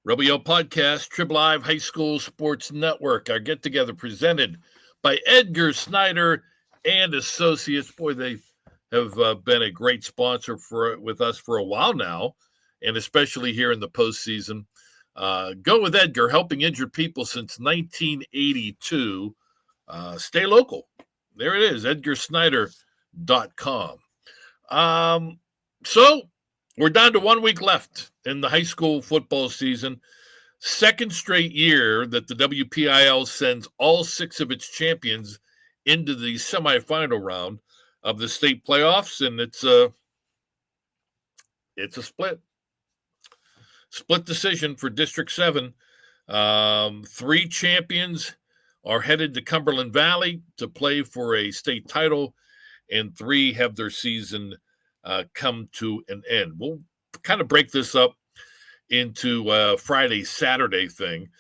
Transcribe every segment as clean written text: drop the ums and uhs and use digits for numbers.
WPIAL Podcast, Trib Live High School Sports Network. Our get-together presented by Edgar Snyder and Associates. Boy, they have been a great sponsor with us for a while now, and especially here in the postseason. Go with Edgar, helping injured people since 1982. Stay local. There it is, edgarsnyder.com. So we're down to 1 week left in the high school football season. Second straight year that the WPIAL sends all 6 of its champions into the semifinal round of the state playoffs, and it's a split decision for District 7. 3 champions are headed to Cumberland Valley to play for a state title, and 3 have their season come to an end. We'll kind of break this up into Friday, Saturday thing.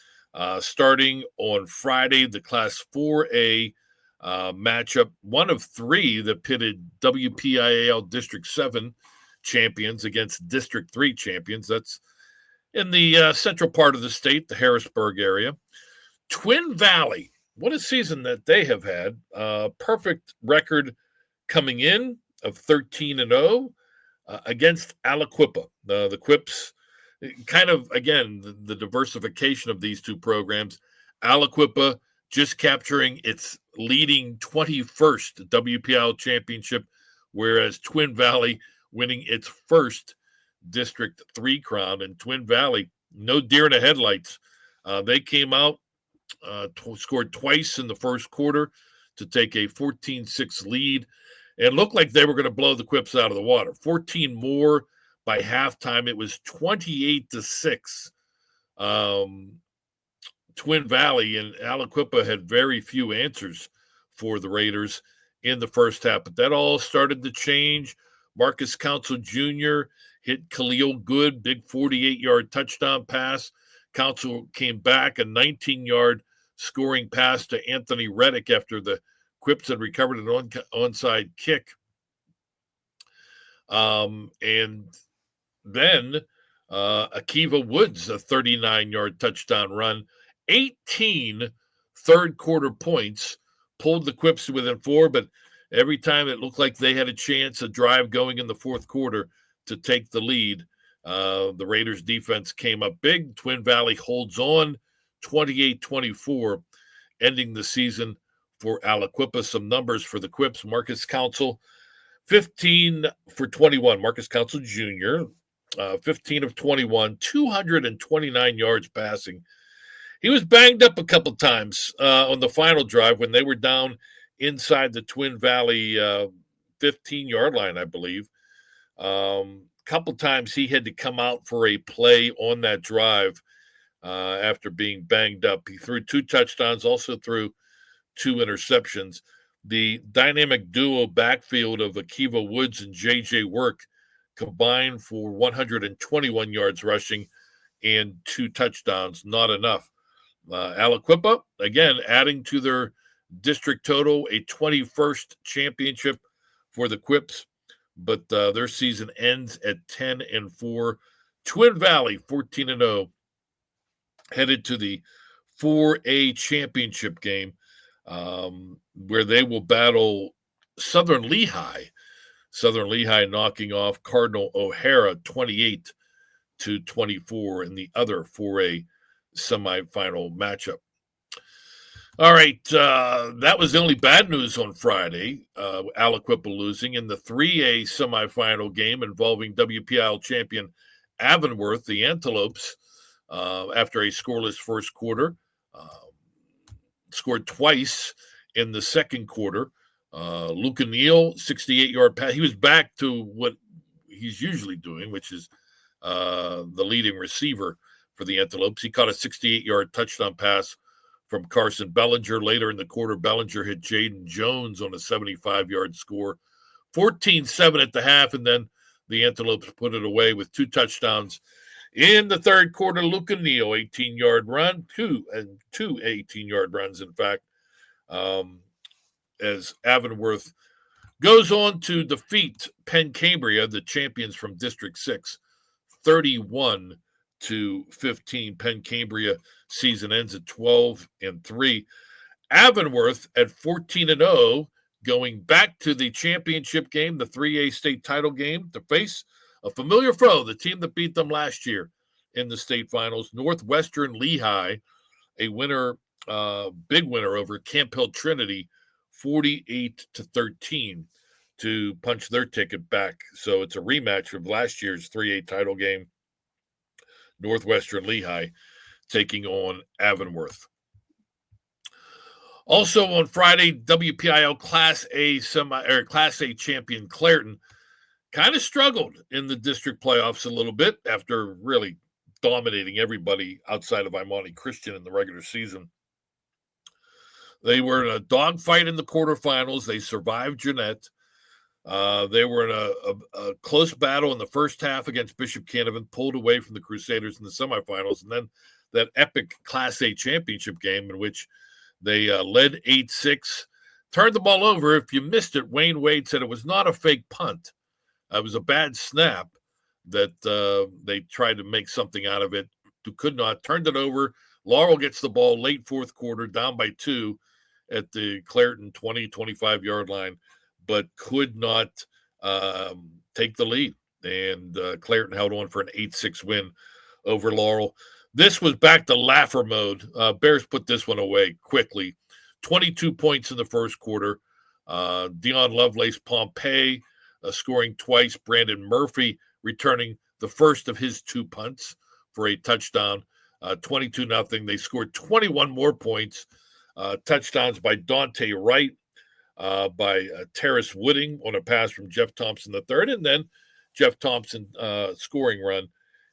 Starting on Friday, the Class 4A matchup, one of 3 that pitted WPIAL District 7 champions against District 3 champions. That's in the central part of the state, the Harrisburg area. Twin Valley, what a season that they have had. Perfect record coming in of 13-0 against Aliquippa. The Quips, kind of, again, the diversification of these 2 programs. Aliquippa just capturing its leading 21st WPIAL championship, whereas Twin Valley winning its first District 3 crown. And Twin Valley, no deer in the headlights. They came out, scored twice in the first quarter to take a 14-6 lead, and looked like they were going to blow the Quips out of the water. 14 more by halftime. It was 28-6. Twin Valley and Aliquippa had very few answers for the Raiders in the first half, but that all started to change. Marcus Council Jr. hit Khalil Good, big 48-yard touchdown pass. Council came back, a 19-yard scoring pass to Anthony Reddick after the Quips had recovered an onside kick. And then Akiva Woods, a 39-yard touchdown run. 18 third-quarter points pulled the Quips to within 4, but every time it looked like they had a chance, a drive going in the fourth quarter to take the lead, the Raiders' defense came up big. Twin Valley holds on 28-24, ending the season for Aliquippa. Some numbers for the Quips. Marcus Council, 15 for 21. Marcus Council Jr., 15 of 21, 229 yards passing. He was banged up a couple times on the final drive when they were down inside the Twin Valley 15-yard line, I believe. Couple times he had to come out for a play on that drive after being banged up. He threw 2 touchdowns, also threw 2 interceptions. The dynamic duo backfield of Akiva Woods and J.J. Work combined for 121 yards rushing and 2 touchdowns, not enough. Aliquippa, again, adding to their district total, a 21st championship for the Quips, but their season ends at 10-4. Twin Valley, 14-0, headed to the 4A championship game, where they will battle Southern Lehigh. Southern Lehigh knocking off Cardinal O'Hara 28-24 in the other 4A semifinal matchup. All right, that was the only bad news on Friday. Aliquippa losing in the 3A semifinal game involving WPIAL champion Avonworth, the Antelopes, after a scoreless first quarter, scored twice in the second quarter. Luca Neal, 68-yard pass. He was back to what he's usually doing, which is the leading receiver for the Antelopes. He caught a 68-yard touchdown pass from Carson Bellinger. Later in the quarter, Bellinger hit Jaden Jones on a 75-yard score. 14-7 at the half, and then the Antelopes put it away with 2 touchdowns. In the third quarter, Luca Neal, 18-yard run, two 18-yard runs, in fact, as Avonworth goes on to defeat Penn Cambria, the champions from District 6, 31-17. to 15. Penn Cambria season ends at 12-3. Avonworth at 14-0, going back to the championship game, the 3A state title game, to face a familiar foe, the team that beat them last year in the state finals, Northwestern Lehigh, a winner, big winner over Camp Hill Trinity, 48-13 to punch their ticket back. So it's a rematch of last year's 3A title game, Northwestern Lehigh taking on Avonworth. Also on Friday, WPIAL Class A champion Clairton kind of struggled in the district playoffs a little bit after really dominating everybody outside of Imani Christian in the regular season. They were in a dogfight in the quarterfinals. They survived Jeanette. They were in a close battle in the first half against Bishop Canevin, pulled away from the Crusaders in the semifinals, and then that epic Class A championship game in which they led 8-6, turned the ball over. If you missed it, Wayne Wade said it was not a fake punt. It was a bad snap that they tried to make something out of it. Could not. Turned it over. Laurel gets the ball late fourth quarter, down by 2 at the Clairton 20-25 yard line, but could not take the lead. And Clairton held on for an 8-6 win over Laurel. This was back to laugher mode. Bears put this one away quickly. 22 points in the first quarter. Dion Lovelace Pompey scoring twice. Brandon Murphy returning the first of his 2 punts for a touchdown. 22-0. They scored 21 more points. Touchdowns by Dante Wright, by Terrace Wooding on a pass from Jeff Thompson III, and then Jeff Thompson scoring run.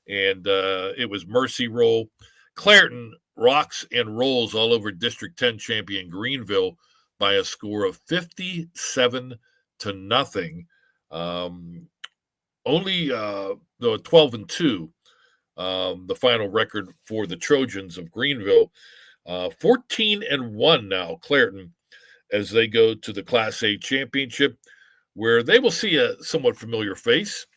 And it was Mercy Roll. Clairton rocks and rolls all over District 10 champion Greenville by a score of 57-0. Only 12-2, the final record for the Trojans of Greenville. 14-1 now, Clairton, as they go to the Class A championship, where they will see a somewhat familiar face.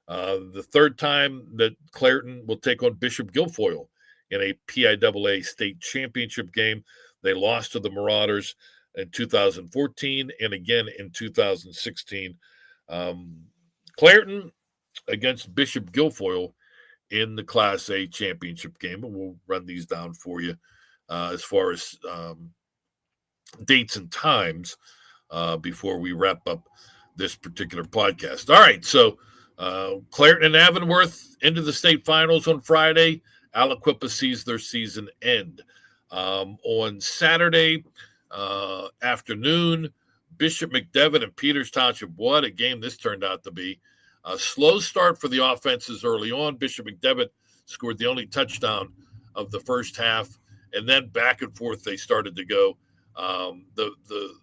The third time that Clairton will take on Bishop Guilfoyle in a PIAA state championship game. They lost to the Marauders in 2014 and again in 2016. Clairton against Bishop Guilfoyle in the Class A championship game. And we'll run these down for you as far as dates and times before we wrap up this particular podcast. All right, so Clairton and Avonworth into the state finals on Friday. Aliquippa sees their season end. On Saturday afternoon, Bishop McDevitt and Peters Township. What a game this turned out to be. A slow start for the offenses early on. Bishop McDevitt scored the only touchdown of the first half, and then back and forth they started to go. The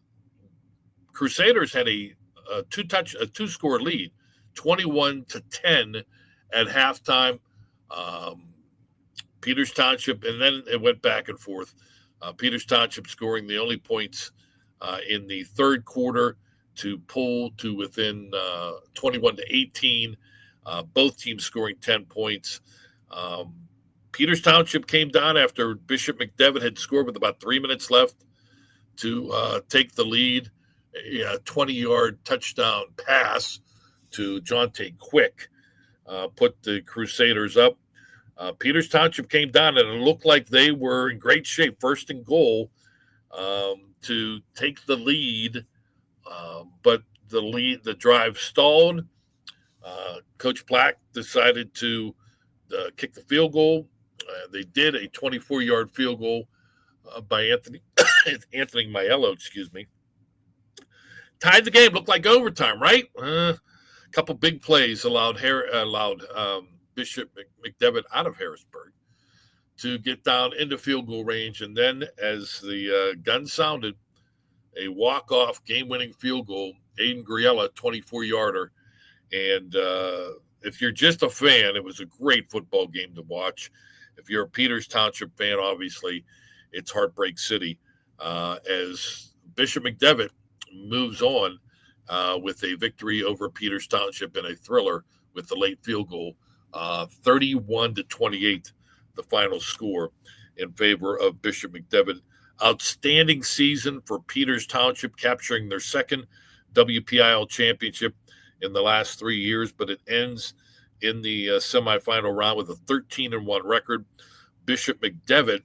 Crusaders had a two-score lead, 21-10 at halftime. Peters Township, and then it went back and forth. Peters Township scoring the only points in the third quarter to pull to within 21-18. Both teams scoring 10 points. Peters Township came down after Bishop McDevitt had scored with about 3 minutes left to take the lead. A 20-yard touchdown pass to Jonte Quick put the Crusaders up. Peters Township came down, and it looked like they were in great shape, first and goal, to take the lead. But the drive stalled. Coach Black decided to kick the field goal. They did a 24-yard field goal by Anthony Maiello, tied the game. Looked like overtime, right? A couple big plays allowed Bishop McDevitt out of Harrisburg to get down into field goal range. And then as the gun sounded, a walk-off game-winning field goal, Aiden Griella, 24-yarder. And if you're just a fan, it was a great football game to watch. If you're a Peters Township fan, obviously, it's Heartbreak City as Bishop McDevitt moves on with a victory over Peters Township in a thriller with the late field goal 31-28, the final score in favor of Bishop McDevitt. Outstanding season for Peters Township, capturing their second WPIAL championship in the last 3 years, but it ends in the semifinal round with a 13-1 record. Bishop McDevitt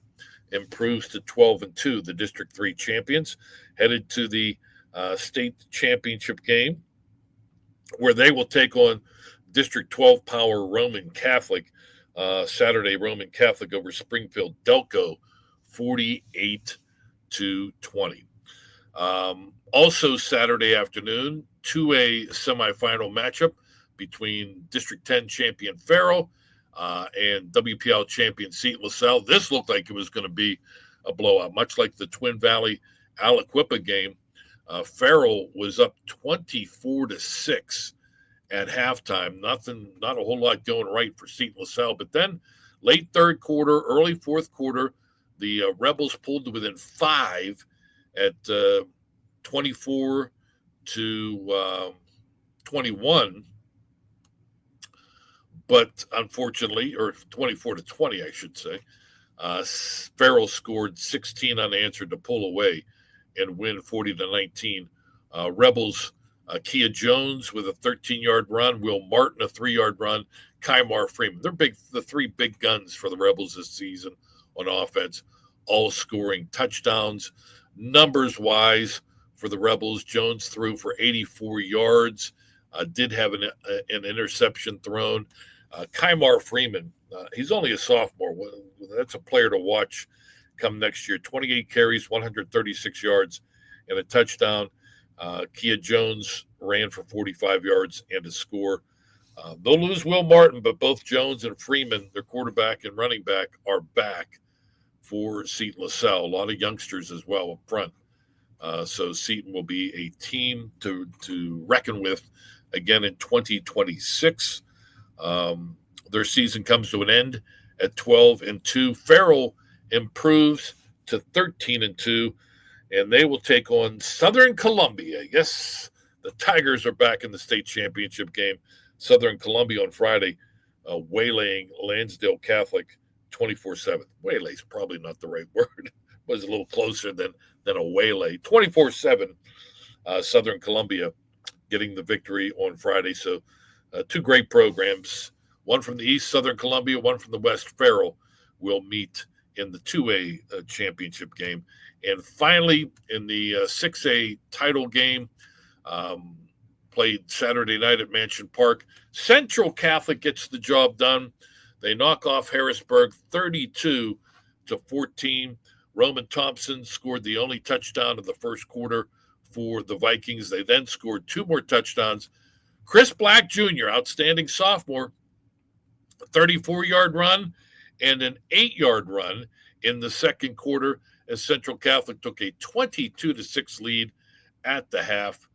improves to 12-2, the District 3 champions, headed to the state championship game, where they will take on District 12 power Roman Catholic, Saturday Roman Catholic over Springfield Delco, 48-20. Also Saturday afternoon, 2A semifinal matchup between District 10 champion Farrell and WPL champion Seton LaSalle. This looked like it was going to be a blowout, much like the Twin Valley Aliquippa game. Farrell was up 24-6 at halftime. Not a whole lot going right for Seton LaSalle. But then late third quarter, early fourth quarter, the Rebels pulled to within 5 at 24-21. But unfortunately, or 24-20, I should say, Farrell scored 16 unanswered to pull away and win 40-19. Rebels, Kia Jones with a 13-yard run, Will Martin a 3-yard run, Kymar Freeman. They're the three big guns for the Rebels this season on offense, all scoring touchdowns. Numbers-wise for the Rebels, Jones threw for 84 yards, did have an interception thrown. Kymar Freeman, he's only a sophomore. That's a player to watch come next year. 28 carries, 136 yards, and a touchdown. Kia Jones ran for 45 yards and a score. They'll lose Will Martin, but both Jones and Freeman, their quarterback and running back, are back for Seton LaSalle. A lot of youngsters as well up front. So Seton will be a team to reckon with again in 2026. Their season comes to an end at 12-2. Farrell improves to 13-2, and they will take on Southern Columbia. Yes, the Tigers are back in the state championship game. Southern Columbia on Friday, waylaying Lansdale Catholic 24-7. Waylay is probably not the right word. It was a little closer than a waylay. 24-7, Southern Columbia getting the victory on Friday. So two great programs. One from the east, Southern Columbia, one from the west, Farrell, will meet in the 2A championship game. And finally, in the 6A title game, played Saturday night at Mansion Park, Central Catholic gets the job done. They knock off Harrisburg 32-14. Roman Thompson scored the only touchdown of the first quarter for the Vikings. They then scored 2 more touchdowns. Chris Black Jr., outstanding sophomore, a 34-yard run and an 8-yard run in the second quarter as Central Catholic took a 22-6 lead at the half.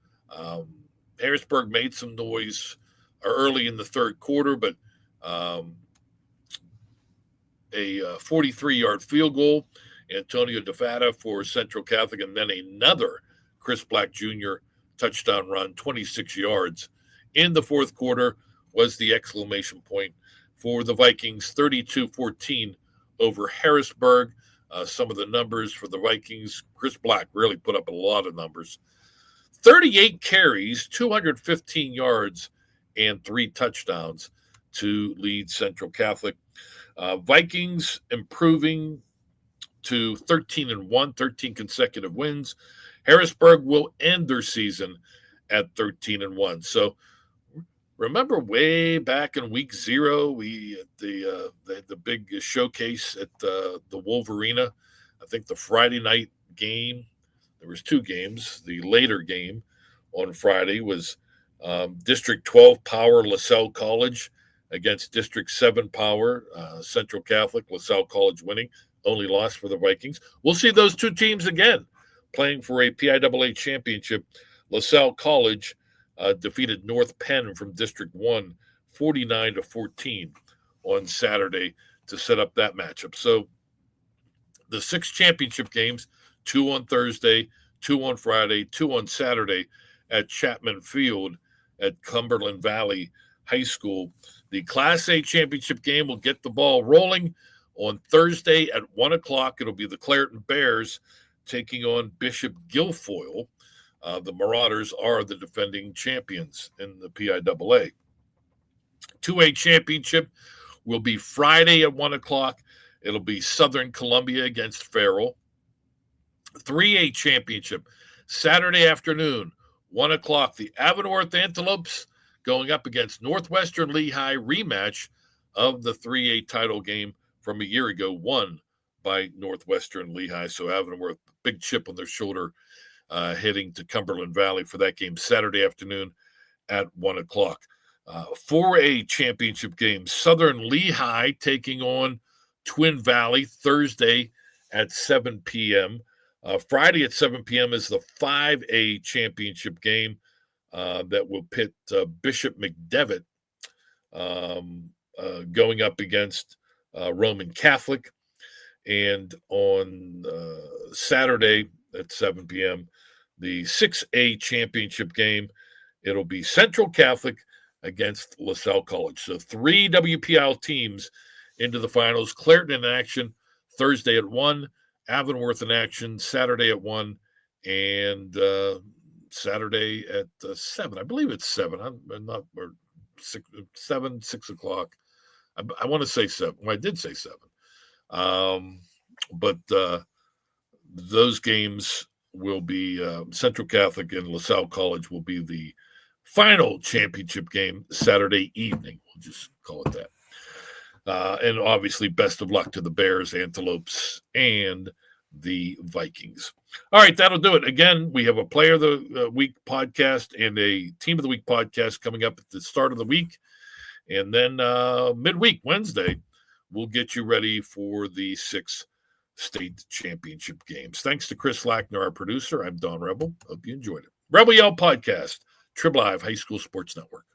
Harrisburg made some noise early in the third quarter, but a 43-yard field goal, Antonio DeFata for Central Catholic, and then another Chris Black Jr. touchdown run, 26 yards in the fourth quarter was the exclamation point for the Vikings, 32-14 over Harrisburg. Some of the numbers for the Vikings, Chris Black really put up a lot of numbers. 38 carries, 215 yards, and 3 touchdowns to lead Central Catholic. Vikings improving to 13-1, 13 consecutive wins. Harrisburg will end their season at 13-1. So remember way back in week 0, we the big showcase at the Wolverina. I think the Friday night game, there was 2 games. The later game on Friday was District 12 Power LaSalle College against District 7 Power Central Catholic. LaSalle College winning, only loss for the Vikings. We'll see those 2 teams again playing for a PIAA championship. LaSalle College defeated North Penn from District 1, 49-14 on Saturday to set up that matchup. So the 6 championship games, 2 on Thursday, 2 on Friday, 2 on Saturday at Chapman Field at Cumberland Valley High School. The Class A championship game will get the ball rolling on Thursday at 1 o'clock. It'll be the Clairton Bears taking on Bishop Guilfoyle. The Marauders are the defending champions in the PIAA. 2A championship will be Friday at 1 o'clock. It'll be Southern Columbia against Farrell. 3A championship, Saturday afternoon, 1 o'clock. The Avonworth Antelopes going up against Northwestern Lehigh, rematch of the 3A title game from a year ago, won by Northwestern Lehigh. So Avonworth, big chip on their shoulder, heading to Cumberland Valley for that game Saturday afternoon at 1 o'clock. 4A championship game, Southern Lehigh taking on Twin Valley Thursday at 7 p.m. Friday at 7 p.m. is the 5A championship game that will pit Bishop McDevitt going up against Roman Catholic. And on Saturday at 7 p.m., the 6A championship game, it'll be Central Catholic against LaSalle College. So 3 WPIAL teams into the finals. Clairton in action Thursday at 1, Avonworth in action Saturday at 1, and Saturday at 7. I believe it's 7. I'm not, or 6 o'clock. I want to say 7. Well, I did say 7. But those games will be Central Catholic and LaSalle College will be the final championship game Saturday evening. We'll just call it that. And obviously, best of luck to the Bears, Antelopes, and the Vikings. All right, that'll do it. Again, we have a Player of the Week podcast and a Team of the Week podcast coming up at the start of the week. And then midweek, Wednesday, we'll get you ready for the 6 state championship games. Thanks to Chris Lackner, our producer. I'm Don Rebel. Hope you enjoyed it. Rebel Yell Podcast, Trib Live High School Sports Network.